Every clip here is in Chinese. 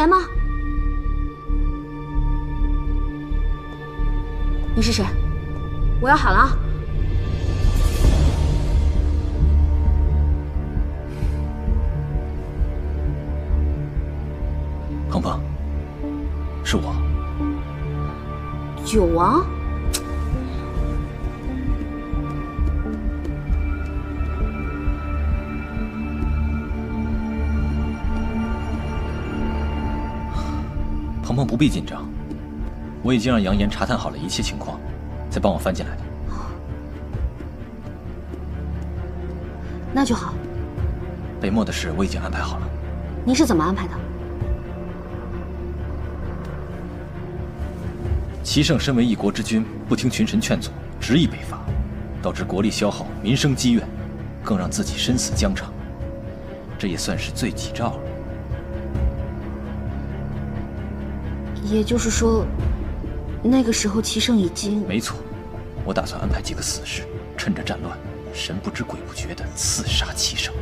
言吗？你是谁？我要喊了啊！鹏鹏，是我。九王。 鹏鹏不必紧张，我已经让杨岩查探好了一切情况，才帮我翻进来的。那就好。北漠的事我已经安排好了。您是怎么安排的？齐胜身为一国之君，不听群臣劝阻，执意北伐，导致国力消耗，民生积怨，更让自己身死疆场，这也算是罪己诏了。 也就是说，那个时候齐胜已经……没错，我打算安排几个死士，趁着战乱，神不知鬼不觉地刺杀齐胜。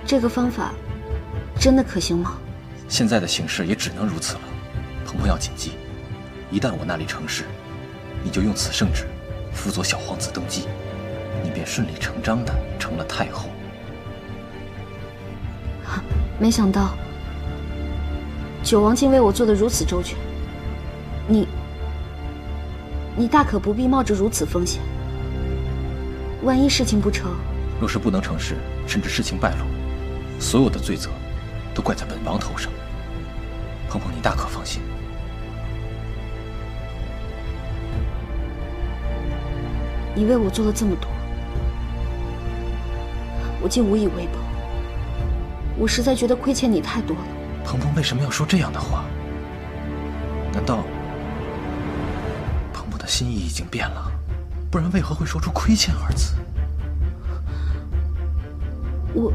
这个方法真的可行吗？现在的形势也只能如此了。鹏鹏要谨记，一旦我那里成事，你就用此圣旨辅佐小皇子登基，你便顺理成章地成了太后。 没想到，九王竟为我做得如此周全。你大可不必冒着如此风险。万一事情不成，若是不能成事，甚至事情败露，所有的罪责都怪在本王头上。鹏鹏，你大可放心。你为我做了这么多，我竟无以为报。 我实在觉得亏欠你太多了。鹏鹏为什么要说这样的话？难道鹏鹏的心意已经变了？不然为何会说出亏欠二字？我……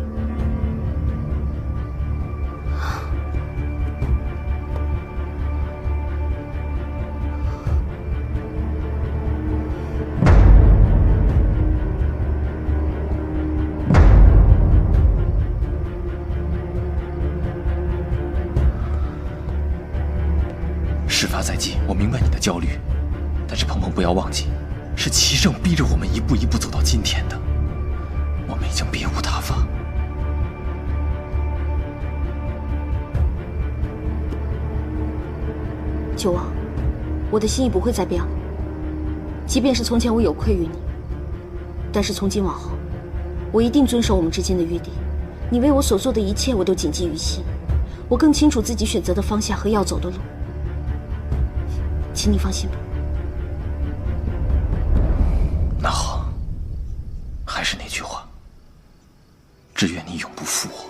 事发在即，我明白你的焦虑，但是鹏鹏不要忘记，是齐胜逼着我们一步一步走到今天的，我们已经别无他法。九王，我的心意不会再变了。即便是从前我有愧于你，但是从今往后，我一定遵守我们之间的约定。你为我所做的一切，我都谨记于心。我更清楚自己选择的方向和要走的路。 请你放心吧。那好，还是那句话，只愿你永不负我。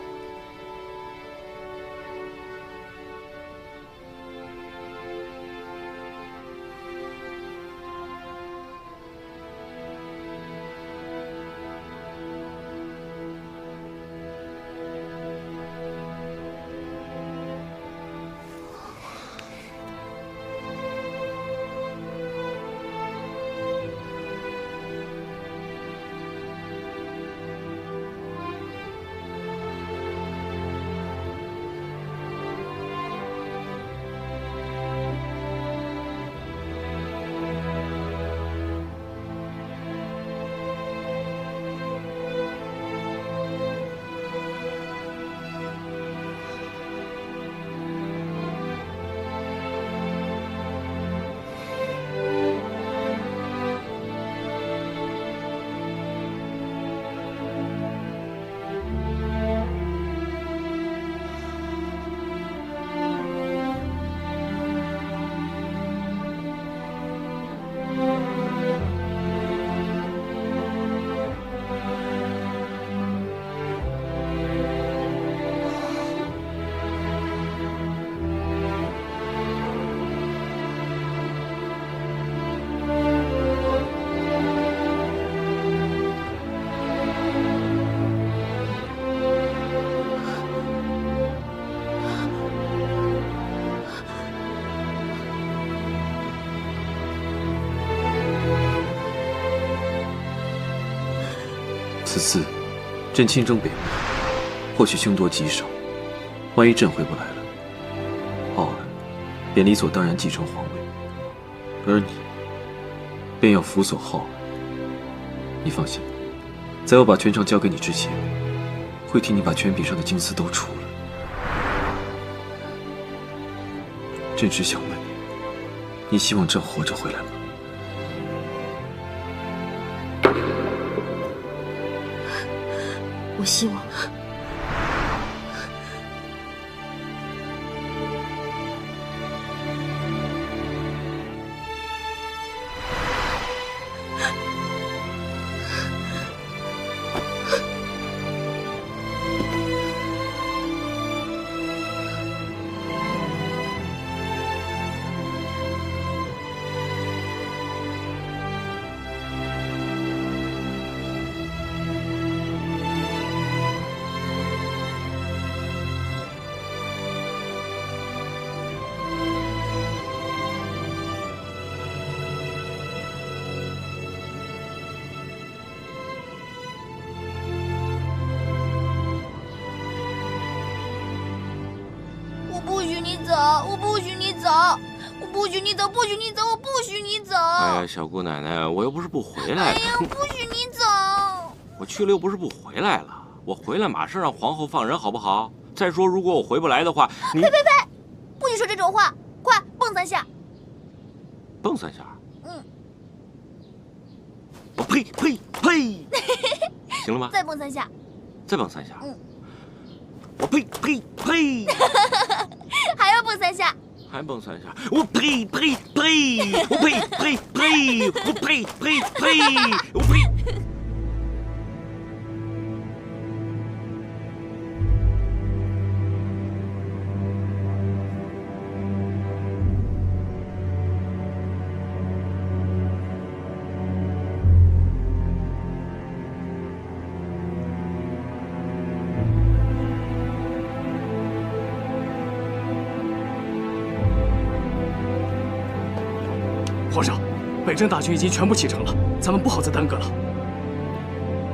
此次朕亲征北漠，或许凶多吉少。万一朕回不来了，傲儿便理所当然继承皇位，而你便要辅佐浩儿。你放心，在我把权杖交给你之前，会替你把权柄上的金丝都除了。朕只想问你，你希望朕活着回来吗？我希望。不许你走！我不许你走！我不许你走！不许你走！我不许你走！哎呀，小姑奶奶，我又不是不回来。哎呀，不许你走！我去了又不是不回来了，我回来马上让皇后放人，好不好？再说，如果我回不来的话，你呸！不许说这种话！快蹦3下！蹦3下。嗯。我呸！行了吗？再蹦3下。再蹦3下。嗯。我呸！还要蹦3下。还蹦3下。我呸！我呸！我呸！皇上，北征大军已经全部启程了，咱们不好再耽搁了。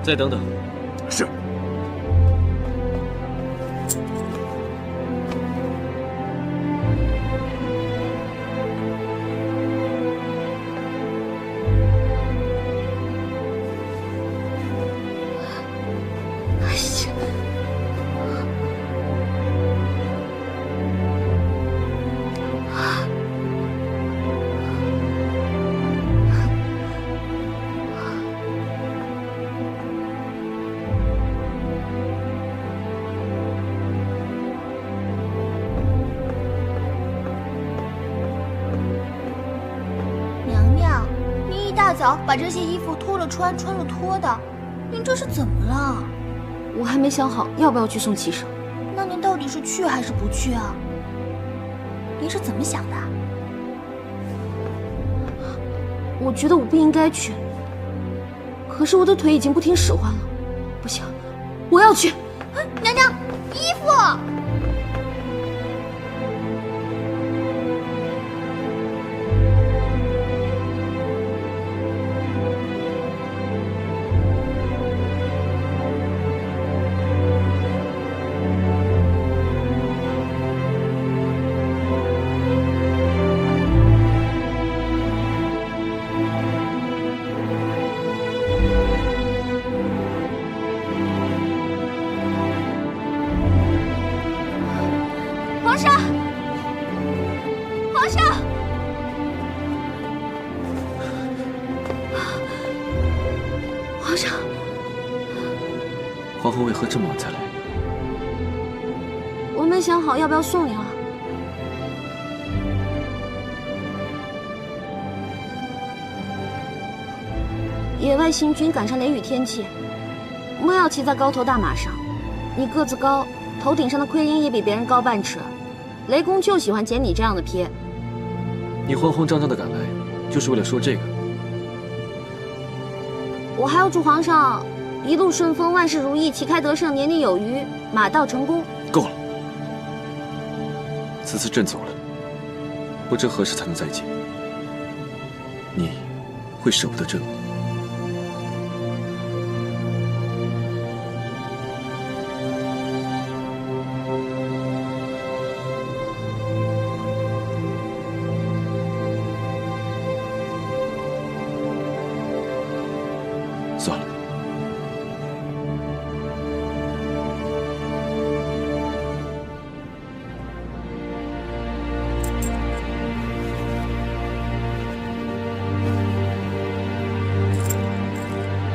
再等等。是。早把这些衣服脱了穿，穿了脱的，您这是怎么了？我还没想好要不要去送骑手。那您到底是去还是不去啊？您是怎么想的？我觉得我不应该去，可是我的腿已经不听使唤了，不行，我要去。娘娘，衣服。皇上，皇上，皇上，皇后为何这么晚才来？我没想好要不要送你了。野外行军赶上雷雨天气，莫要骑在高头大马上。你个子高，头顶上的盔缨也比别人高半尺。雷公就喜欢捡你这样的瞥。你慌慌张张的赶来，就是为了说这个？我还要祝皇上一路顺风，万事如意，旗开得胜，年年有余，马到成功。够了，此次朕走了，不知何时才能再见。你会舍不得朕吗？算了。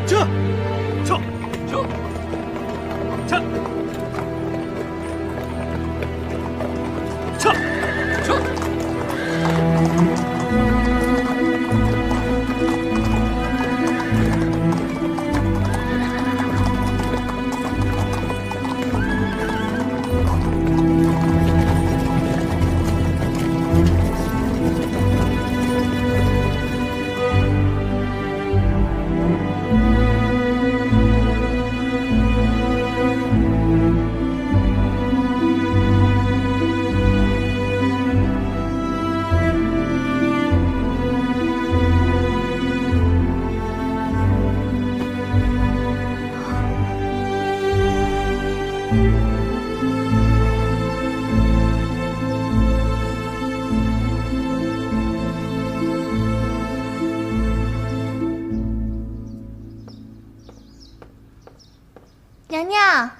撤！撤！撤！撤！撤！撤！娘娘，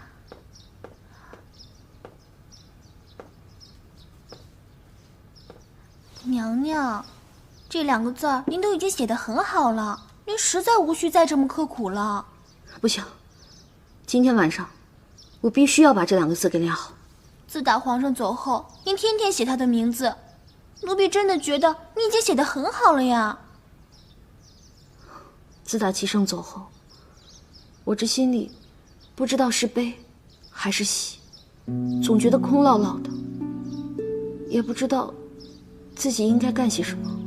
娘娘，这2个字儿您都已经写得很好了，您实在无需再这么刻苦了。不行，今天晚上我必须要把这2个字给练好。自打皇上走后，您天天写他的名字，奴婢真的觉得你已经写得很好了呀。自打齐胜走后，我这心里不知道是悲还是喜，总觉得空落落的，也不知道自己应该干些什么。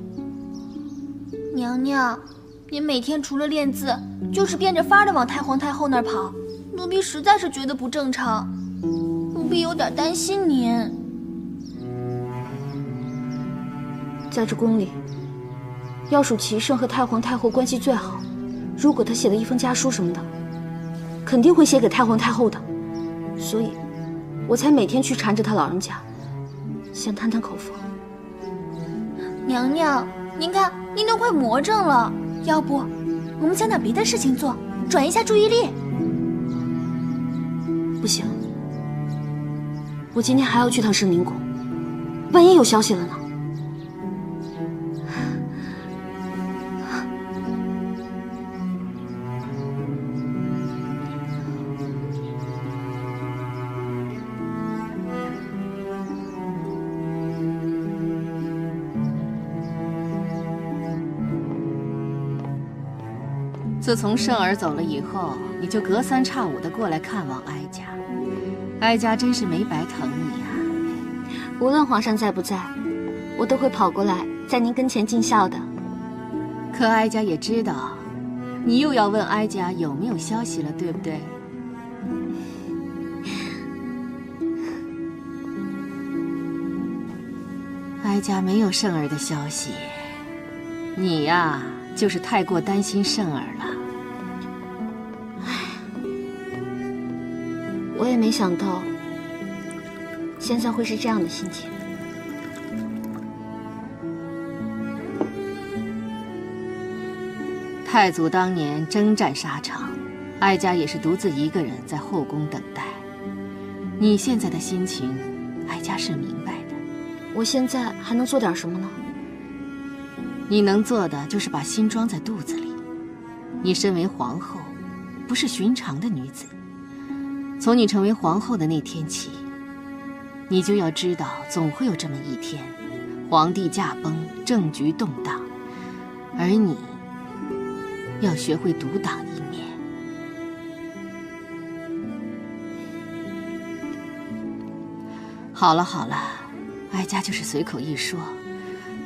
娘娘，您每天除了练字，就是变着法的往太皇太后那儿跑，奴婢实在是觉得不正常，奴婢有点担心您。在这宫里，要数齐胜和太皇太后关系最好。如果他写了一封家书什么的，肯定会写给太皇太后的，所以我才每天去缠着他老人家，想探探口风。娘娘，您看您都快魔怔了，要不我们想点别的事情做，转移一下注意力。不行，我今天还要去趟圣灵宫，万一有消息了呢？自从圣儿走了以后，你就隔三差五的过来看望哀家，哀家真是没白疼你呀。无论皇上在不在，我都会跑过来在您跟前尽孝的。可哀家也知道，你又要问哀家有没有消息了，对不对？哀家没有圣儿的消息，你呀，就是太过担心圣儿了。我也没想到，现在会是这样的心情。太祖当年征战沙场，哀家也是独自一个人在后宫等待。你现在的心情，哀家是明白的。我现在还能做点什么呢？你能做的就是把心装在肚子里。你身为皇后，不是寻常的女子。从你成为皇后的那天起，你就要知道，总会有这么一天，皇帝驾崩，政局动荡，而你要学会独当一面。好了好了，哀家就是随口一说，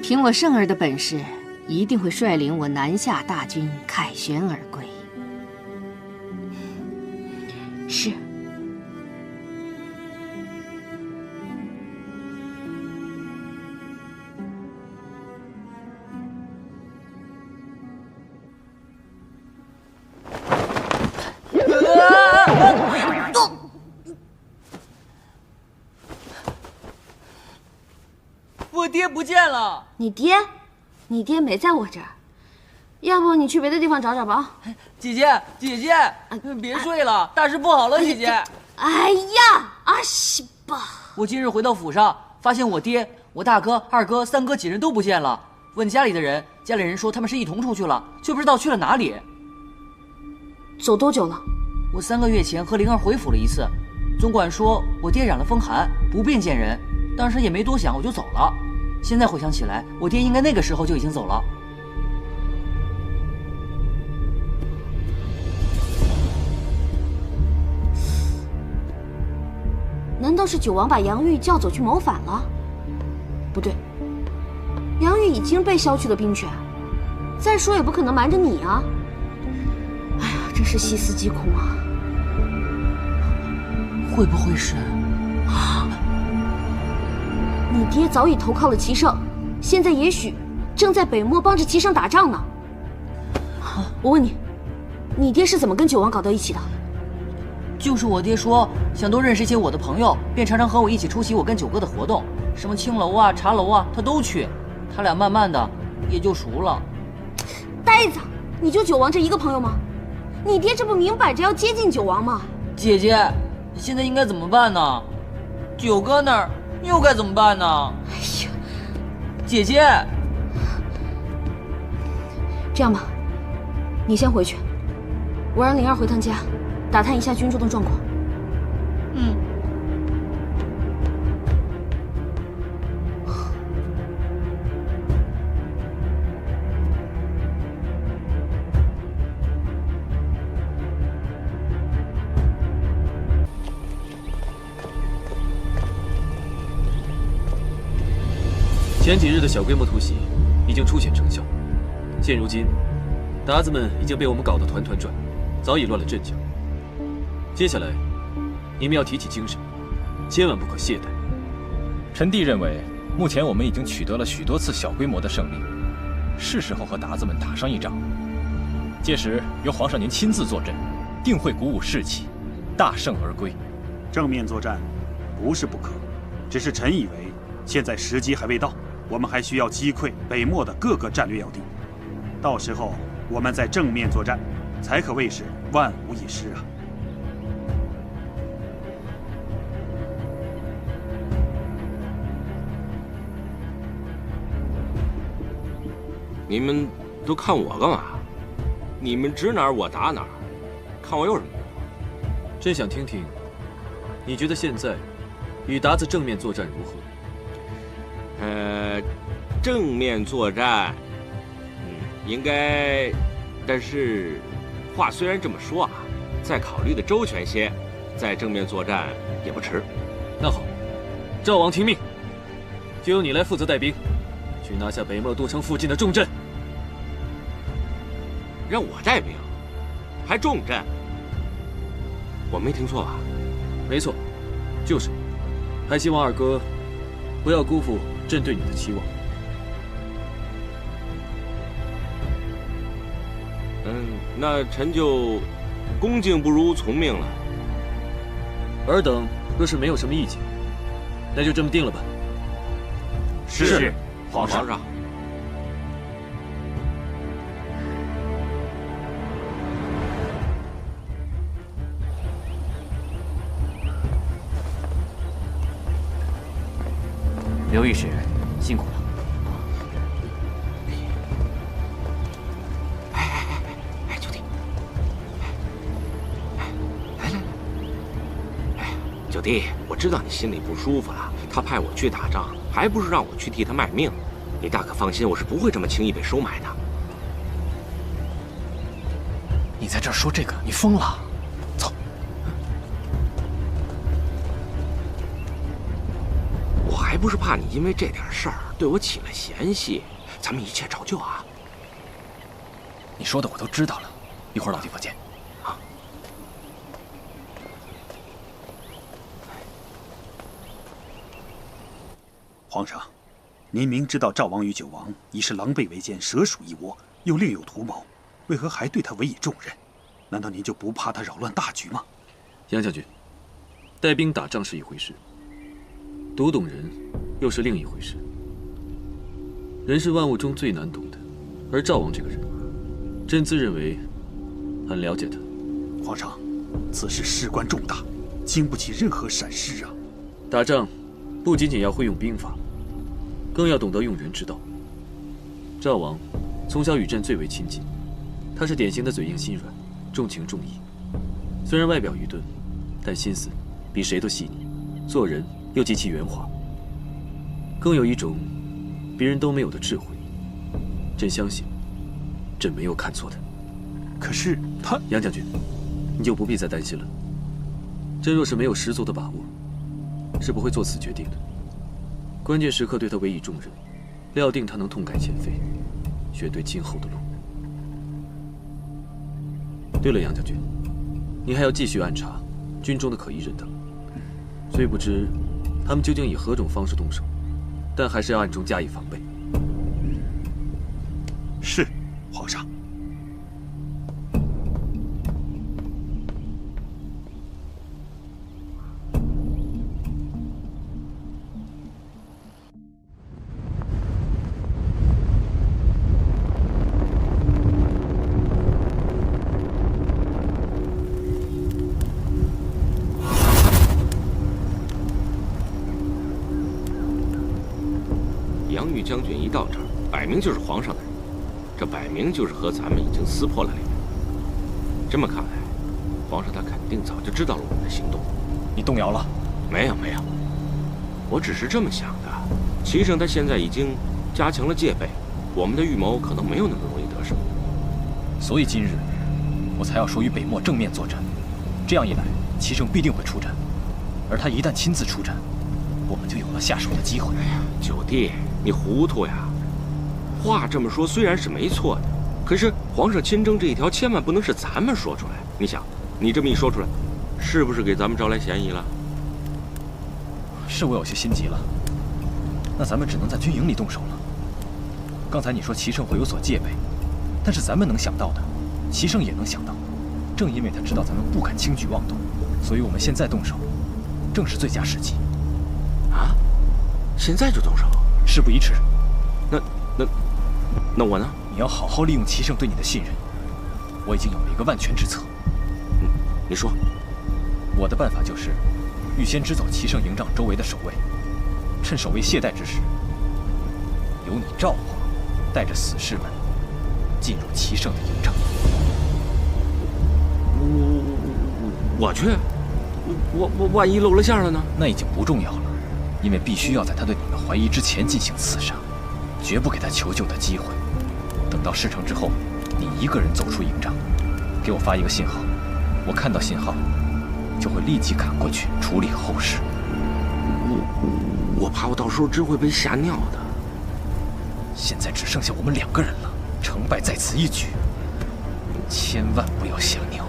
凭我圣儿的本事，一定会率领我南下大军，凯旋而归。是。我爹不见了！你爹？你爹没在我这儿。要不你去别的地方找找吧。姐姐，别睡了，大事不好了，姐姐！哎呀，阿西吧！我今日回到府上，发现我爹、我大哥、二哥、三哥几人都不见了。问家里的人，家里人说他们是一同出去了，却不知道去了哪里。走多久了？我3个月前和灵儿回府了一次，总管说我爹染了风寒，不便见人，当时也没多想，我就走了。现在回想起来，我爹应该那个时候就已经走了。难道是九王把杨玉叫走去谋反了？不对，杨玉已经被削去了兵权，再说也不可能瞒着你啊！哎呀，真是细思极恐啊！会不会是？你爹早已投靠了齐胜，现在也许正在北漠帮着齐胜打仗呢。我问你，你爹是怎么跟九王搞到一起的？就是我爹说想多认识一些我的朋友，便常常和我一起出席我跟九哥的活动，什么青楼啊、茶楼啊，他都去。他俩慢慢的也就熟了。呆子，你就九王这一个朋友吗？你爹这不明摆着要接近九王吗？姐姐，现在应该怎么办呢？九哥那儿又该怎么办呢？哎呀，姐姐，这样吧，你先回去，我让灵儿回趟家，打探一下军中的状况。嗯。前几日的小规模突袭已经初显成效，现如今，鞑子们已经被我们搞得团团转，早已乱了阵脚。接下来，你们要提起精神，千万不可懈怠。臣弟认为，目前我们已经取得了许多次小规模的胜利，是时候和鞑子们打上一仗。届时由皇上您亲自坐镇，定会鼓舞士气，大胜而归。正面作战不是不可，只是臣以为现在时机还未到。我们还需要击溃北漠的各个战略要地，到时候我们在正面作战，才可谓是万无一失啊！你们都看我干嘛？你们指哪儿我打哪儿，看我有什么用？朕想听听，你觉得现在与鞑子正面作战如何？正面作战，应该，但是，话虽然这么说啊，再考虑的周全些，在正面作战也不迟。那好，赵王听命，就由你来负责带兵，去拿下北漠都城附近的重镇。让我带兵，还重镇？我没听错吧？没错，就是。还希望二哥不要辜负朕对你的期望。那臣就恭敬不如从命了。尔等若是没有什么意见，那就这么定了吧。是，皇上。刘御史，辛苦了。九弟，九弟，我知道你心里不舒服了。他派我去打仗，还不是让我去替他卖命？你大可放心，我是不会这么轻易被收买的。你在这儿说这个，你疯了？走。我还不是怕你因为这点事儿对我起了嫌隙，咱们一切照旧啊。你说的我都知道了，一会儿老地方见。啊。皇上，您明知道赵王与九王已是狼狈为奸，蛇鼠一窝，又另有图谋，为何还对他委以重任？难道您就不怕他扰乱大局吗？杨将军，带兵打仗是一回事，读懂人又是另一回事。人是万物中最难懂的，而赵王这个人，朕自认为很了解他。皇上，此事事关重大，经不起任何闪失啊！打仗不仅仅要会用兵法，更要懂得用人之道。赵王从小与朕最为亲近，他是典型的嘴硬心软，重情重义。虽然外表愚钝，但心思比谁都细腻，做人又极其圆滑，更有一种别人都没有的智慧。朕相信，朕没有看错他。可是他，杨将军，你就不必再担心了。朕若是没有十足的把握，是不会做此决定的。关键时刻对他委以重任，料定他能痛改前非，选对今后的路。对了，杨将军，你还要继续暗查军中的可疑人等。虽不知他们究竟以何种方式动手，但还是要暗中加以防备。是，皇上。杨玉将军一到这儿，摆明就是皇上的人，这摆明就是和咱们已经撕破了脸。这么看来，皇上他肯定早就知道了我们的行动。你动摇了？没有，我只是这么想的。齐胜他现在已经加强了戒备，我们的预谋可能没有那么容易得手。所以今日我才要说与北漠正面作战，这样一来，齐胜必定会出战，而他一旦亲自出战，我们就有了下手的机会。哎呀，九弟，你糊涂呀！话这么说虽然是没错的，可是皇上亲征这一条千万不能是咱们说出来。你想，你这么一说出来，是不是给咱们招来嫌疑了？是我有些心急了，那咱们只能在军营里动手了。刚才你说齐胜会有所戒备，但是咱们能想到的，齐胜也能想到。正因为他知道咱们不敢轻举妄动，所以我们现在动手，正是最佳时机。啊？现在就动手？事不宜迟。那我呢？你要好好利用齐胜对你的信任。我已经有了一个万全之策。你说。我的办法就是，预先支走齐胜营帐周围的守卫，趁守卫懈怠之时，由你赵皇带着死士们进入齐胜的营帐。我去？我万一露了馅了呢？那已经不重要了，因为必须要在他对你们怀疑之前进行刺杀，绝不给他求救的机会。等到事成之后，你一个人走出营帐，给我发一个信号，我看到信号，就会立即赶过去处理后事。我怕我到时候真会被吓尿的。现在只剩下我们2个人了，成败在此一举，千万不要吓尿。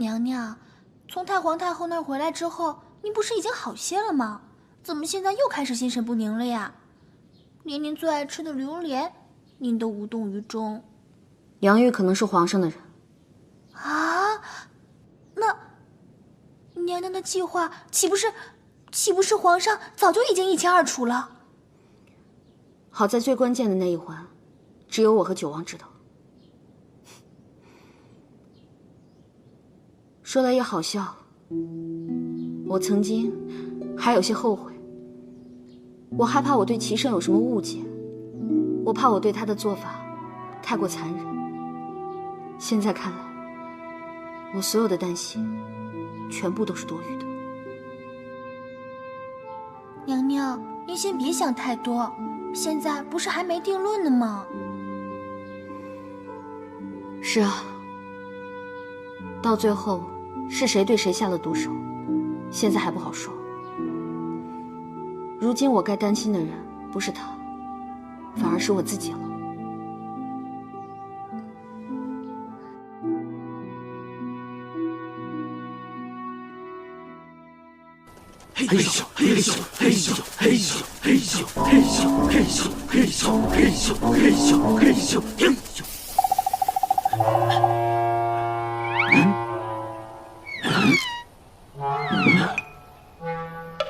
娘娘，从太皇太后那儿回来之后，您不是已经好些了吗？怎么现在又开始心神不宁了呀？连您最爱吃的榴莲，您都无动于衷。梁玉可能是皇上的人。啊？那娘娘的计划岂不是皇上早就已经一清二楚了？好在最关键的那一环，只有我和九王知道。说来也好笑，我曾经还有些后悔。我害怕我对齐胜有什么误解，我怕我对他的做法太过残忍。现在看来，我所有的担心全部都是多余的。娘娘，您先别想太多，现在不是还没定论呢吗？是啊，到最后是谁对谁下了毒手，现在还不好说。如今我该担心的人不是他，反而是我自己了。嘿咻嘿咻嘿咻嘿咻嘿咻嘿咻嘿咻嘿咻嘿咻嘿咻嘿咻嘿咻。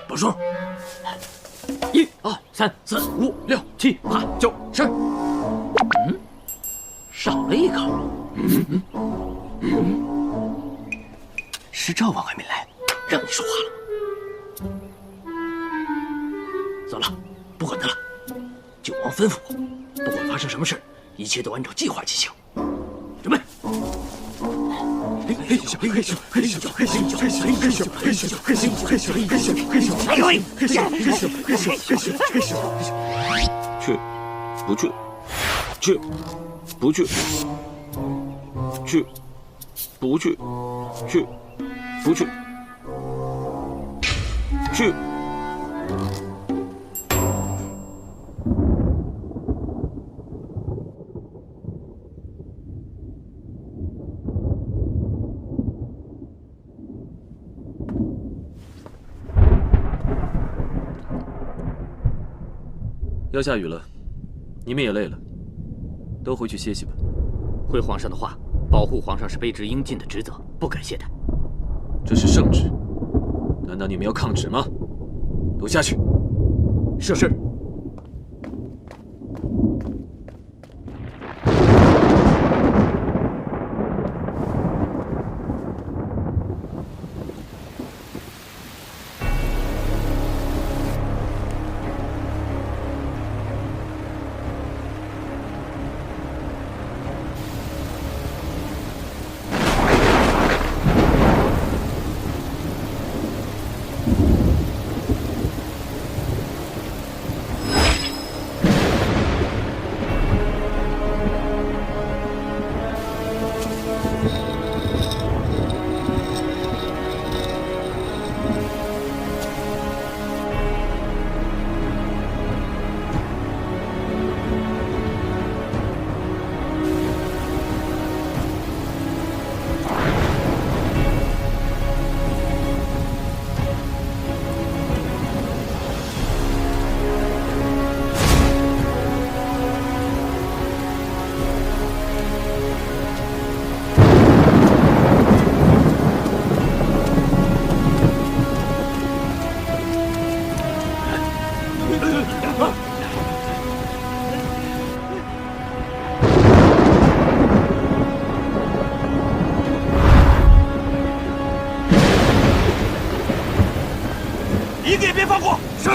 报数：1、2、3、4、5、6、7、8、9、10。少了一个。是赵王还没来，让你说话了。走了，不管他了。九王吩咐我，不管发生什么事，一切都按照计划进行。准备。嘿咻嘿咻嘿咻嘿咻嘿咻嘿咻嘿咻嘿咻嘿咻嘿咻嘿咻嘿咻嘿咻嘿咻嘿咻嘿咻。去，不去，去，不去，去，不去，去，不去，去。要下雨了，你们也累了，都回去歇息吧。回皇上的话，保护皇上是卑职应尽的职责，不敢懈怠。这是圣旨，难道你们要抗旨吗？都下去。是。一个也别放过！是。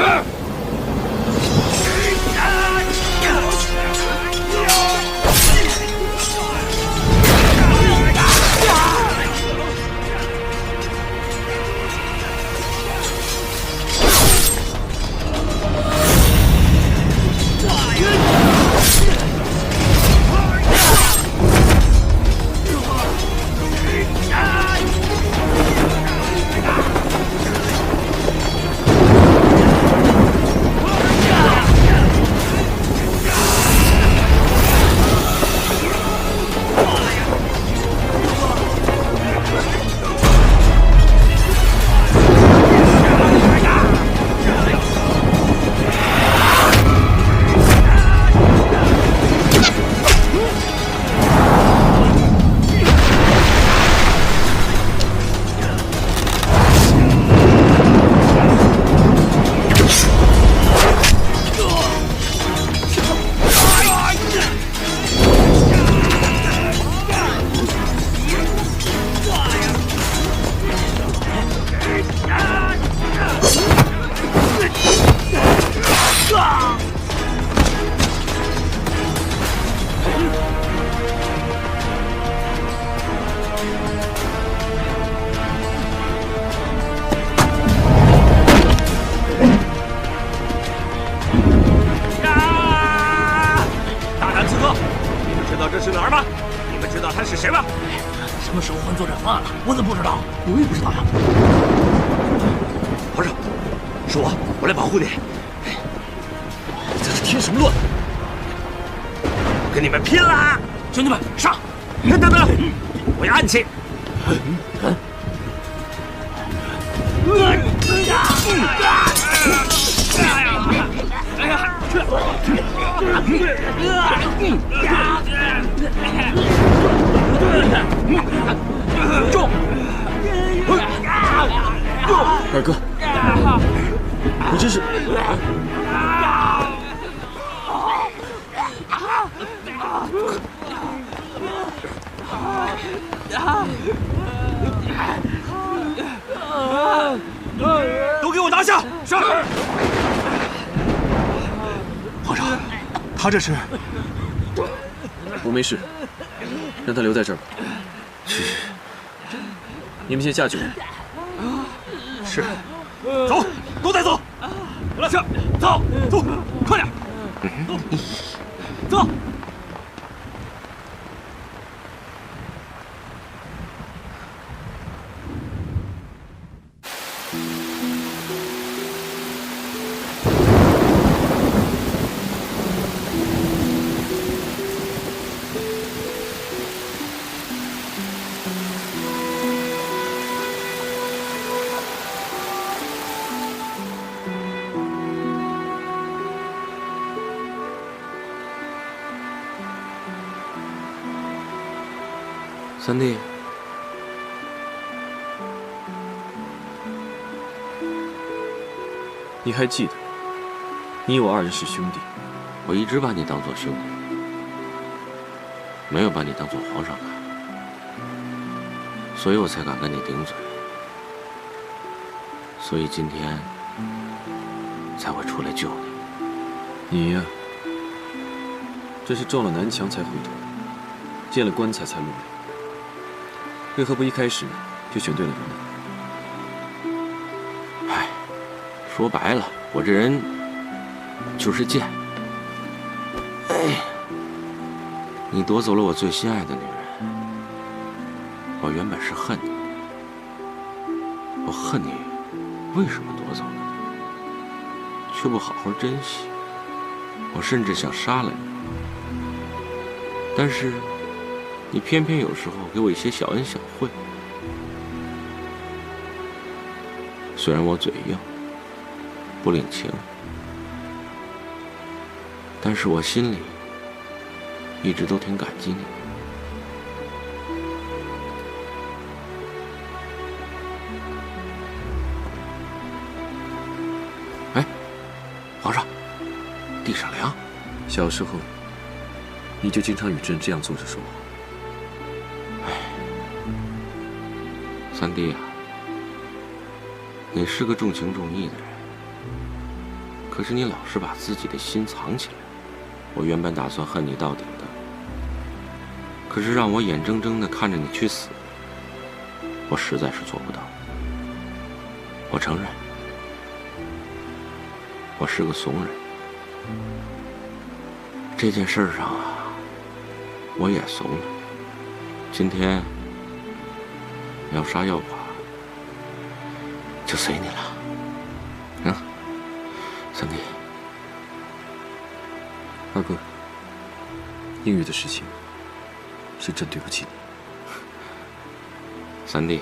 这是哪儿吗？你们知道他是谁吗？什么时候换作战方案了？我怎么不知道？我也不知道呀。皇上，是我来保护你。添什么乱？我跟你们拼了！兄弟们，上！等等，我要暗器。中！二哥，你这是……都给我拿下！是。皇上，他这是……我没事，让他留在这儿吧。你们先下去吧。是。走，都带走。是。走，快点。走。三弟，你还记得，你我二人是兄弟。我一直把你当做兄弟，没有把你当做皇上看，所以我才敢跟你顶嘴，所以今天才会出来救你。你呀，这是撞了南墙才回头，见了棺材才落泪。为何不一开始就选对了人呢？唉，说白了，我这人就是贱。哎，你夺走了我最心爱的女人，我原本是恨你，我恨你为什么夺走了你，却不好好珍惜，我甚至想杀了你，但是你偏偏有时候给我一些小恩小惠，虽然我嘴硬，不领情，但是我心里一直都挺感激你的。哎，皇上，地上凉。小时候，你就经常与朕这样坐着说话。三弟啊，你是个重情重义的人，可是你老是把自己的心藏起来。我原本打算恨你到底的，可是让我眼睁睁地看着你去死，我实在是做不到。我承认，我是个怂人，这件事上啊，我也怂了。今天要杀要剐，就随你了。啊，三弟。二哥，英语的事情是朕对不起你。三弟，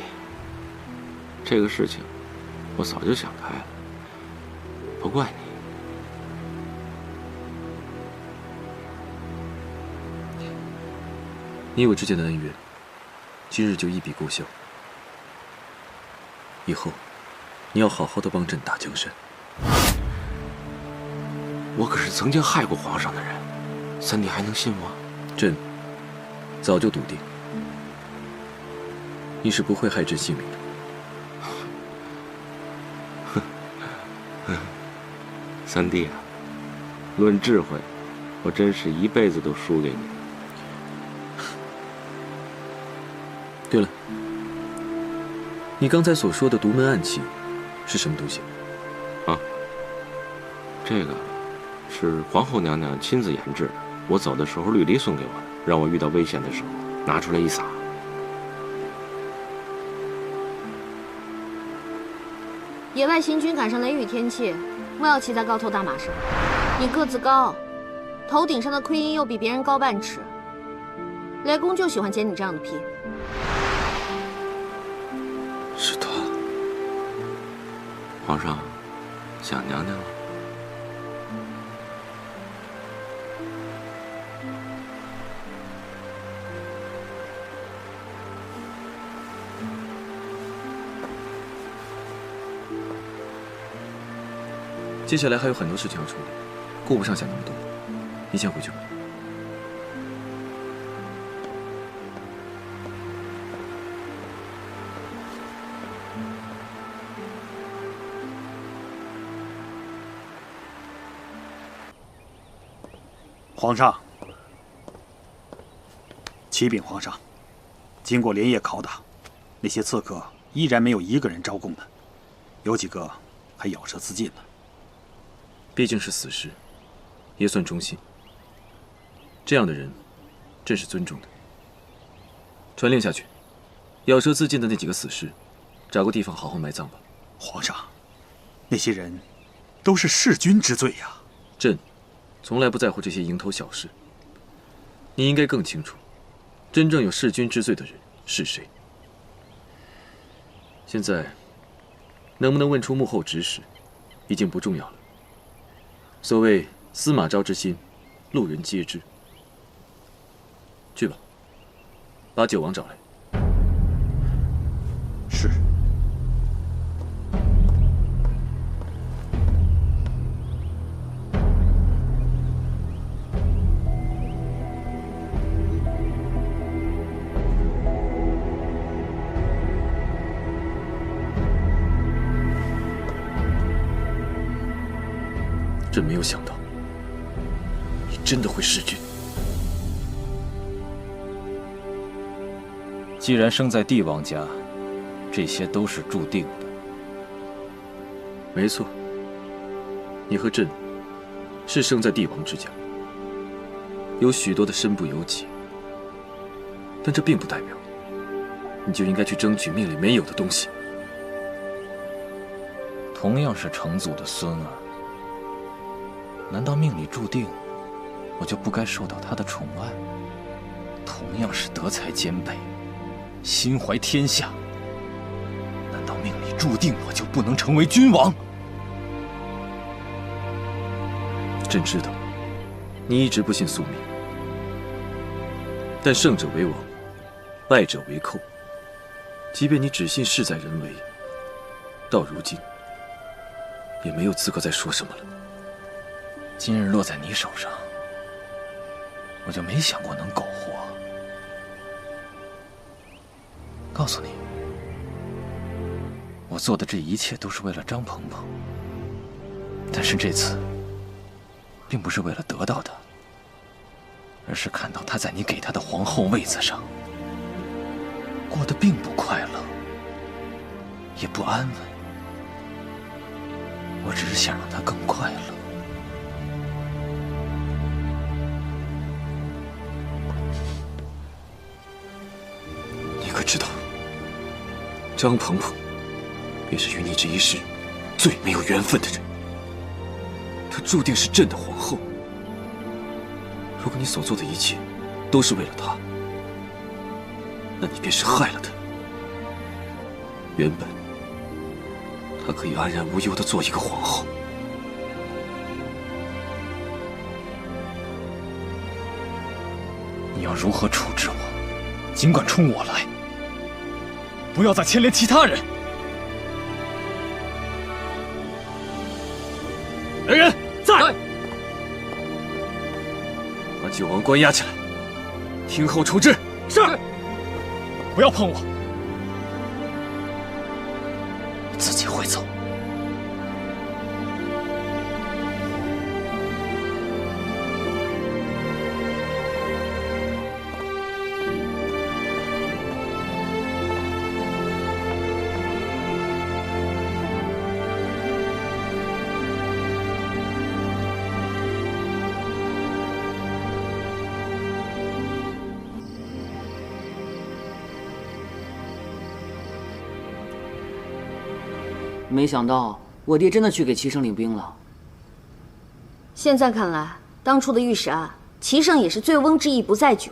这个事情我早就想开了，不怪你。你我之间的恩怨，今日就一笔勾销。以后，你要好好的帮朕打江山。我可是曾经害过皇上的人，三弟还能信我？朕早就笃定，你是不会害朕性命的。三弟啊，论智慧，我真是一辈子都输给你。对了，你刚才所说的独门暗器是什么东西？啊，这个是皇后娘娘亲自研制的，我走的时候绿篱送给我的，让我遇到危险的时候拿出来一撒。野外行军赶上雷雨天气，莫要骑在高头大马上，你个子高，头顶上的盔缨又比别人高半尺，雷公就喜欢捡你这样的皮。是他。皇上想娘娘了。接下来还有很多事情要处理，顾不上想那么多。你先回去吧。皇上，启禀皇上，经过连夜拷打，那些刺客依然没有一个人招供的，有几个还咬舌自尽了。毕竟是死士，也算忠心。这样的人，朕是尊重的。传令下去，咬舌自尽的那几个死士，找个地方好好埋葬吧。皇上，那些人都是弑君之罪呀！朕从来不在乎这些蝇头小事。你应该更清楚，真正有弑君之罪的人是谁。现在，能不能问出幕后指使，已经不重要了。所谓司马昭之心，路人皆知。去吧，把九王找来。是。朕没有想到，你真的会弑君。既然生在帝王家，这些都是注定的。没错，你和朕是生在帝王之家，有许多的身不由己，但这并不代表你就应该去争取命里没有的东西。同样是成祖的孙儿，难道命里注定我就不该受到他的宠爱？同样是德才兼备，心怀天下，难道命里注定我就不能成为君王？朕知道，你一直不信宿命，但胜者为王，败者为寇。即便你只信事在人为，到如今也没有资格再说什么了。今日落在你手上，我就没想过能苟活。告诉你，我做的这一切都是为了张鹏鹏，但是这次并不是为了得到他，而是看到他在你给他的皇后位子上过得并不快乐，也不安稳。我只是想让他更快乐。你可知道，张鹏鹏便是与你这一世最没有缘分的人。她注定是朕的皇后。如果你所做的一切都是为了她，那你便是害了她。原本她可以安然无忧地做一个皇后，你要如何处置我，尽管冲我来，不要再牵连其他人。来人，在！把九王关押起来，听候处置。是。不要碰我，我自己会走。没想到我爹真的去给齐城领兵了。现在看来，当初的御史案，齐胜也是醉翁之意不在酒。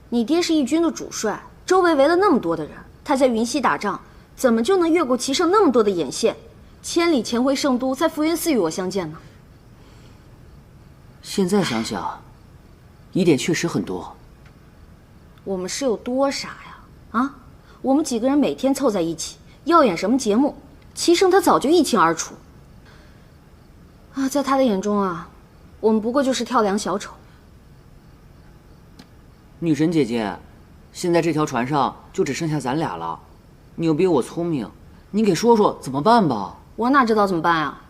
你爹是义军的主帅，周围围了那么多的人，他在云溪打仗，怎么就能越过齐胜那么多的眼线，千里潜回圣都，在福源寺与我相见呢？现在想想，疑点确实很多。我们是有多傻呀？啊，我们几个人每天凑在一起，要演什么节目，齐胜他早就一清二楚。啊，在他的眼中啊，我们不过就是跳梁小丑。女神姐姐，现在这条船上就只剩下咱俩了，你又比我聪明，你给说说怎么办吧？我哪知道怎么办啊？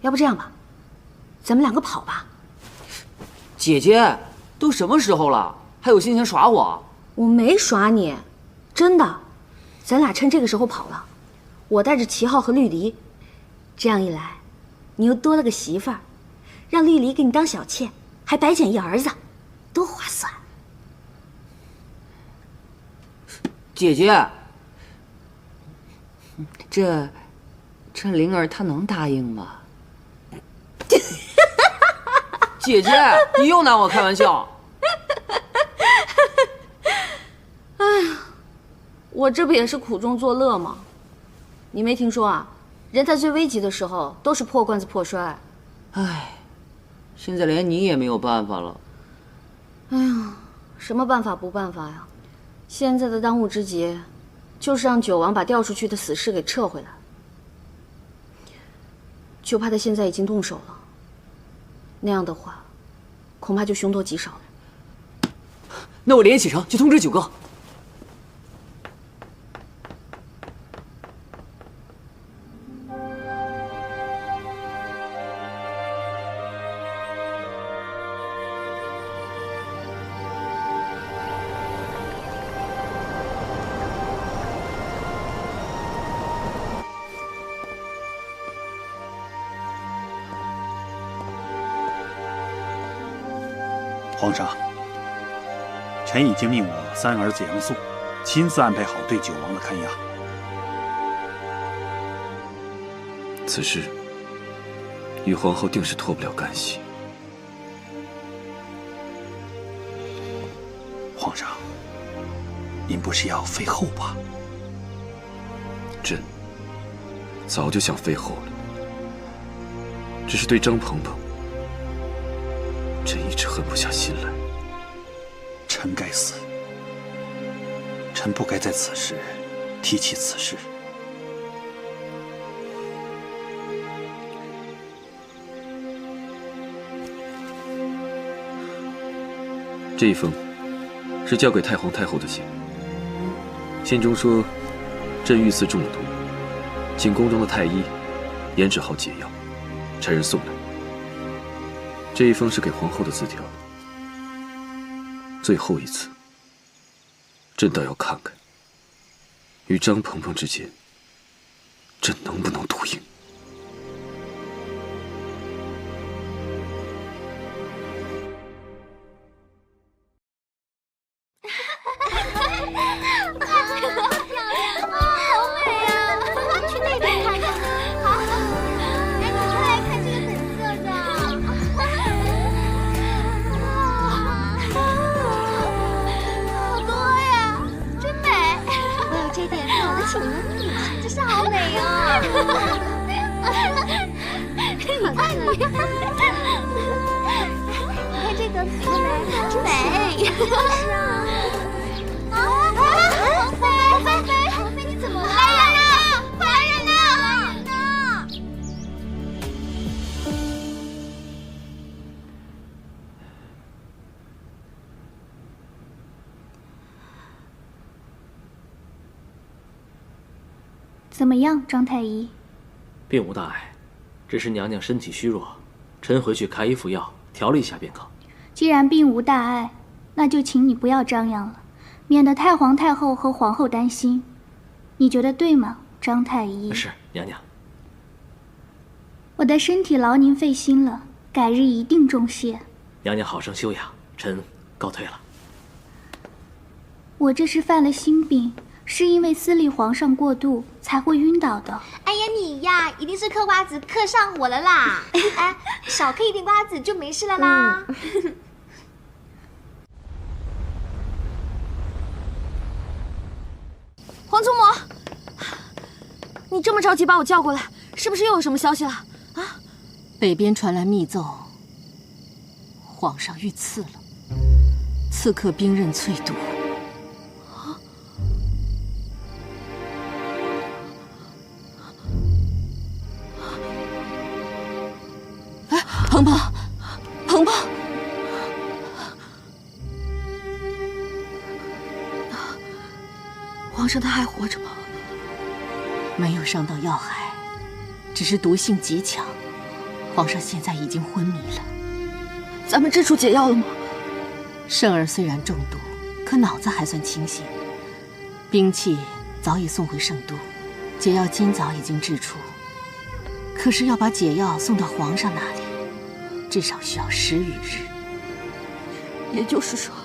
要不这样吧，咱们两个跑吧。姐姐，都什么时候了，还有心情耍我？我没耍你，真的。咱俩趁这个时候跑了，我带着齐浩和绿篱，这样一来，你又多了个媳妇儿，让绿篱给你当小妾，还白捡一儿子，多划算。姐姐，这灵儿她能答应吗？姐姐，你又拿我开玩笑。哎呀，我这不也是苦中作乐吗？你没听说啊？人在最危急的时候都是破罐子破摔。唉，现在连你也没有办法了。哎呀，什么办法不办法呀？现在的当务之急，就是让九王把调出去的死士给撤回来。就怕他现在已经动手了，那样的话，恐怕就凶多吉少了。那我连夜启程去通知九哥。皇上，臣已经命我三儿子杨素亲自安排好对九王的看押。此事与皇后定是脱不了干系。皇上，您不是要废后吧？朕早就想废后了，只是对张鹏鹏，朕一直狠不下心来。臣该死，臣不该在此时提起此事。这一封是交给太皇太后的信，信中说，朕遇刺中了毒，请宫中的太医研制好解药，差人送来。这一封是给皇后的字条，最后一次，朕倒要看看，与张鹏鹏之间，朕能不能赌赢。怎么样，张太医？并无大碍，只是娘娘身体虚弱，臣回去开一副药，调理一下便可。既然并无大碍，那就请你不要张扬了，免得太皇太后和皇后担心。你觉得对吗，张太医？是，娘娘。我的身体劳您费心了，改日一定重谢。娘娘好生休养，臣告退了。我这是犯了心病，是因为私立皇上过度才会晕倒的。哎呀，你呀，一定是嗑瓜子嗑上火了啦！哎，少嗑一点瓜子就没事了啦。皇祖母，你这么着急把我叫过来，是不是又有什么消息了？啊？北边传来密奏，皇上遇刺了，刺客兵刃淬毒。哎，鹏鹏，鹏鹏！皇上他还活着吗？没有伤到要害，只是毒性极强。皇上现在已经昏迷了。咱们制出解药了吗？圣儿虽然中毒，可脑子还算清醒。兵器早已送回圣都，解药今早已经制出。可是要把解药送到皇上那里，至少需要10余日。也就是说，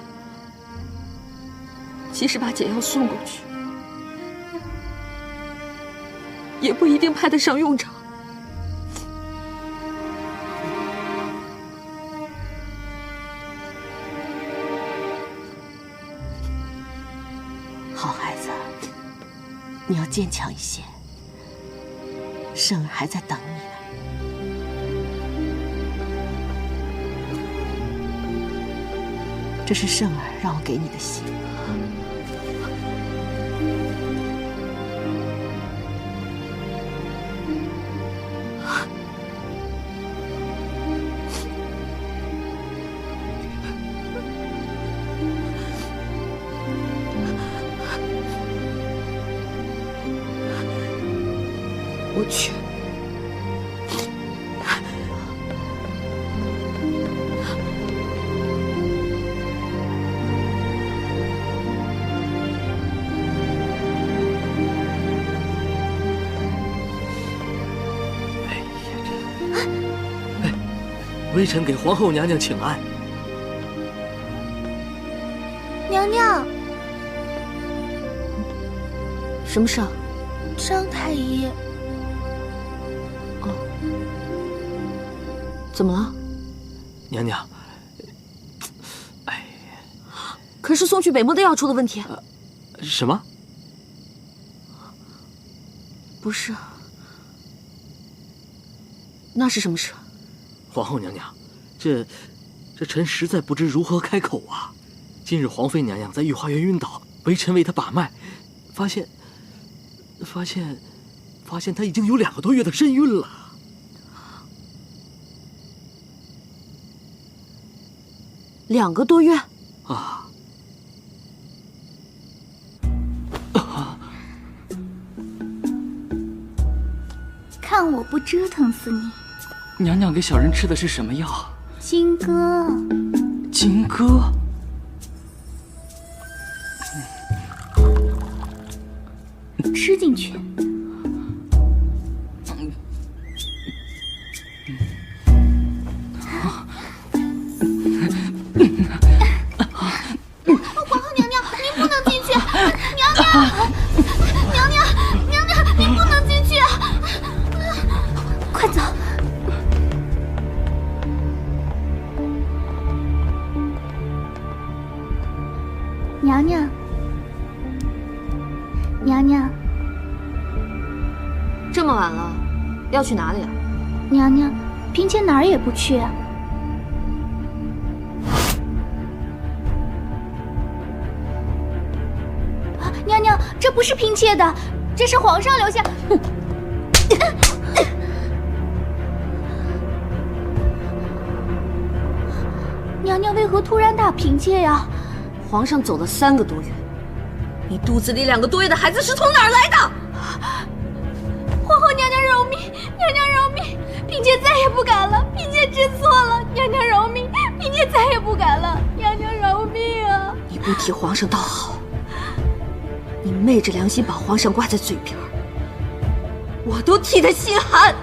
即使把解药送过去，也不一定派得上用场。好孩子，你要坚强一些。圣儿还在等你呢。这是圣儿让我给你的信。我去。微臣给皇后娘娘请安。娘娘，什么事啊？张太医。哦，怎么了？娘娘，可是送去北漠的药出了问题。什么？不是，那是什么事？皇后娘娘，这臣实在不知如何开口啊！今日皇妃娘娘在御花园晕倒，微臣为她把脉，发现她已经有2个多月的身孕了。2个多月？啊！看我不折腾死你！娘娘给小人吃的是什么药？金戈。金戈？吃进去。皇后娘娘，您不能进去！娘娘，娘娘，娘娘，您不能进去！快走！娘娘，娘娘，这么晚了，要去哪里啊？娘娘，嫔妾哪儿也不去。娘娘，这不是嫔妾的，这是皇上留下。娘娘为何突然打嫔妾呀？皇上走了3个多月，你肚子里2个多月的孩子是从哪儿来的？皇后娘娘饶命！娘娘饶命！嫔妾再也不敢了，嫔妾知错了，娘娘饶命！嫔妾再也不敢了，娘娘饶命啊！你不提皇上倒好，你昧着良心把皇上挂在嘴边，我都替他心寒。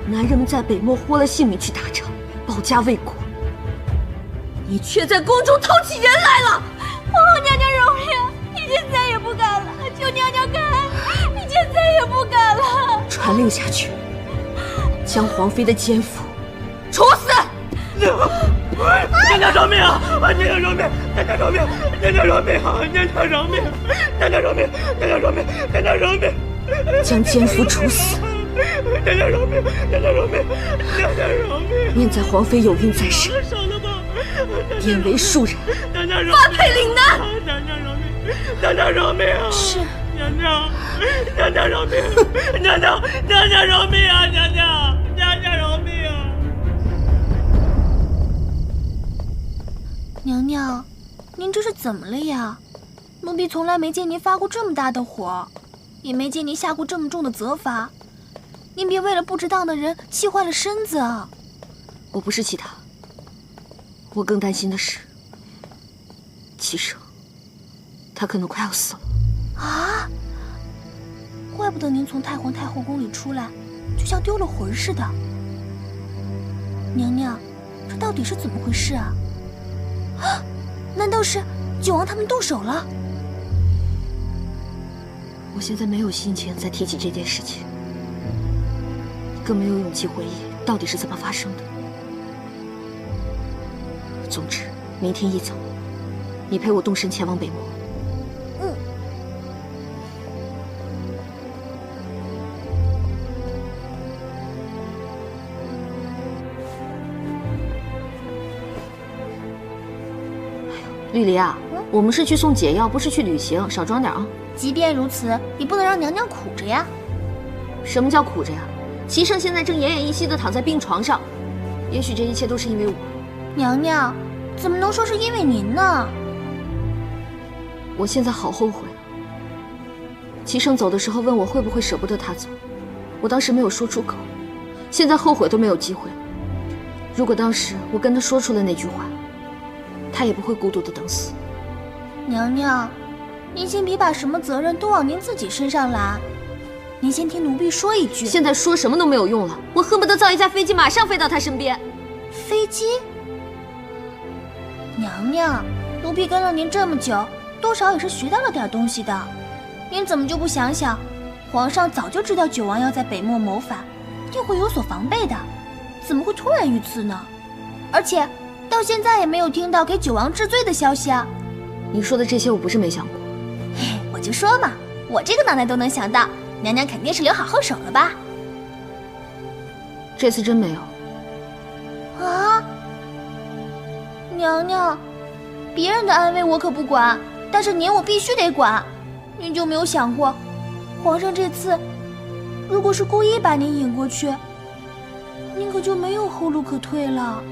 男人们在北漠豁了性命去打仗，保家卫国，你却在宫中偷起人来了！皇后娘娘饶命！嫔妾再也不敢求娘娘开，嫔妾再也不敢了。传令下去，将皇妃的奸夫处死！娘娘饶命啊！娘娘饶命！娘娘饶命！娘娘饶命啊！娘娘饶命！娘娘饶命！娘娘饶命！娘娘饶命！将奸夫处死！娘娘饶命！娘娘饶命！娘娘饶命！念在皇妃有孕在身，少了吧！典为庶人，娘娘饶命！发配岭南！娘娘饶命！娘娘饶命啊！是娘娘，娘娘饶命！娘娘，娘娘饶命啊！娘娘，娘娘饶命啊！娘娘，您这是怎么了呀？奴婢从来没见您发过这么大的火，也没见您下过这么重的责罚。您别为了不值当的人气坏了身子啊！我不是气他，我更担心的是齐生，他可能快要死了。啊！怪不得您从太皇太后宫里出来，就像丢了魂似的。娘娘，这到底是怎么回事啊？啊！难道是九王他们动手了？我现在没有心情再提起这件事情，更没有勇气回忆到底是怎么发生的。总之，明天一早，你陪我动身前往北漠。绿篱啊，我们是去送解药，不是去旅行，少装点啊。即便如此，也不能让娘娘苦着呀。什么叫苦着呀？齐胜现在正奄奄一息地躺在病床上，也许这一切都是因为我。娘娘，怎么能说是因为您呢？我现在好后悔。齐胜走的时候问我会不会舍不得他走，我当时没有说出口，现在后悔都没有机会了。如果当时我跟他说出了那句话，他也不会孤独的等死。娘娘，您先别把什么责任都往您自己身上揽。您先听奴婢说一句。现在说什么都没有用了，我恨不得造一架飞机，马上飞到他身边。飞机？娘娘，奴婢跟了您这么久，多少也是学到了点东西的。您怎么就不想想，皇上早就知道九王要在北漠谋反，定会有所防备的，怎么会突然遇刺呢？而且到现在也没有听到给九王治罪的消息啊！你说的这些我不是没想过，我就说嘛，我这个脑袋都能想到，娘娘肯定是留好后手了吧？这次真没有。啊！娘娘，别人的安危我可不管，但是您我必须得管。您就没有想过，皇上这次如果是故意把您引过去，您可就没有后路可退了。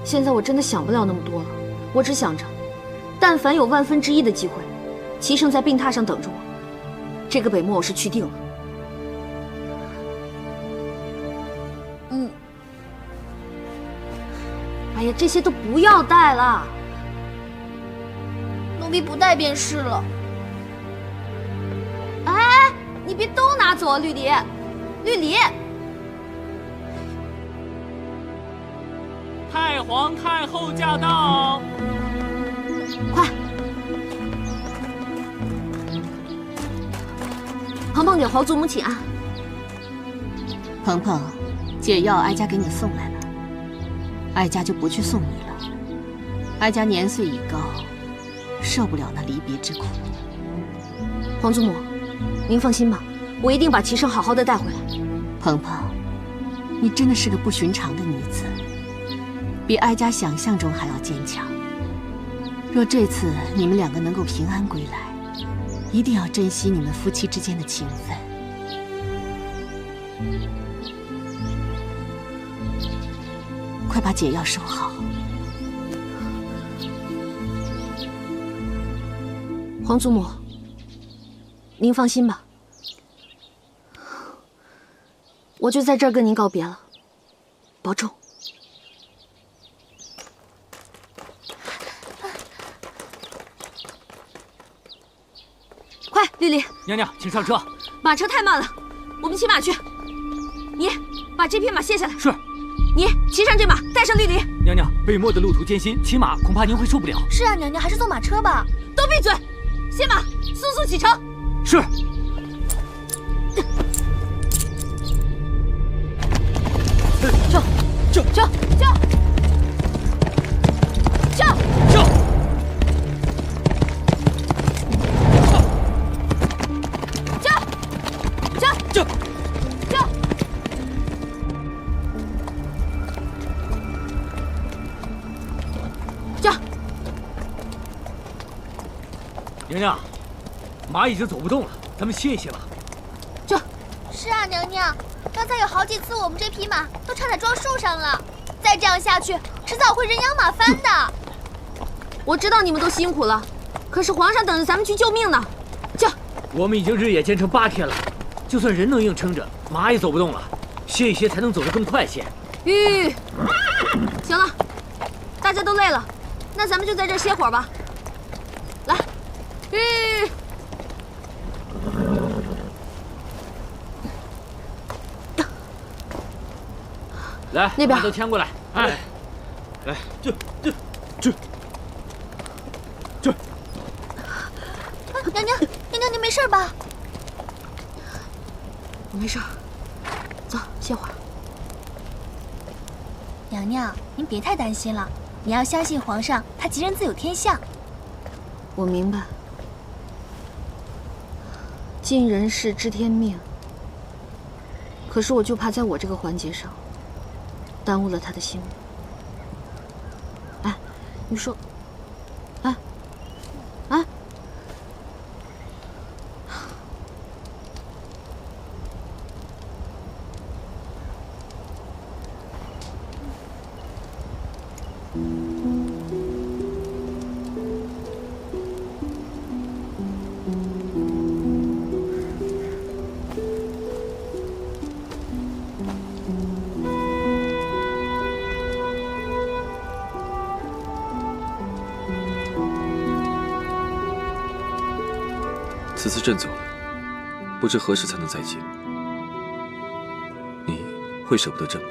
现在我真的想不了那么多了，我只想着，但凡有1/1000的机会，齐胜在病榻上等着我，这个北漠我是去定了。哎呀，这些都不要带了，奴婢不带便是了。哎，你别都拿走啊，绿篱，绿篱。太皇太后驾到！快，鹏鹏给皇祖母请安。鹏鹏，解药哀家给你送来了，哀家就不去送你了。哀家年岁已高，受不了那离别之苦。皇祖母，您放心吧，我一定把齐胜好好的带回来。鹏鹏，你真的是个不寻常的女子。比哀家想象中还要坚强。若这次你们两个能够平安归来，一定要珍惜你们夫妻之间的情分。快把解药收好。皇祖母，您放心吧，我就在这儿跟您告别了，保重。快，绿篱，娘娘，请上车。马车太慢了，我们骑马去。你把这匹马卸下来。是。你骑上这马，带上绿篱。娘娘，北漠的路途艰辛，骑马恐怕您会受不了。是啊，娘娘，还是坐马车吧。都闭嘴！谢马，速速启程。是。撤！娘娘，马已经走不动了，咱们歇一歇吧。是啊，娘娘，刚才有好几次我们这匹马都差点撞树上了，再这样下去，迟早会人仰马翻的。我知道你们都辛苦了，可是皇上等着咱们去救命呢。我们已经日夜兼程8天了，就算人能硬撑着，马也走不动了，歇一歇才能走得更快些。行了，大家都累了，那咱们就在这儿歇会儿吧。来，来，那边马都牵过来。哎，来，这。娘娘，你没事吧？我没事儿，走，歇会儿。娘娘，您别太担心了，你要相信皇上，他吉人自有天相。我明白，尽人事知天命。可是我就怕在我这个环节上，耽误了他的心。哎，你说，哎。此次朕走了，不知何时才能再见。你会舍不得朕吗？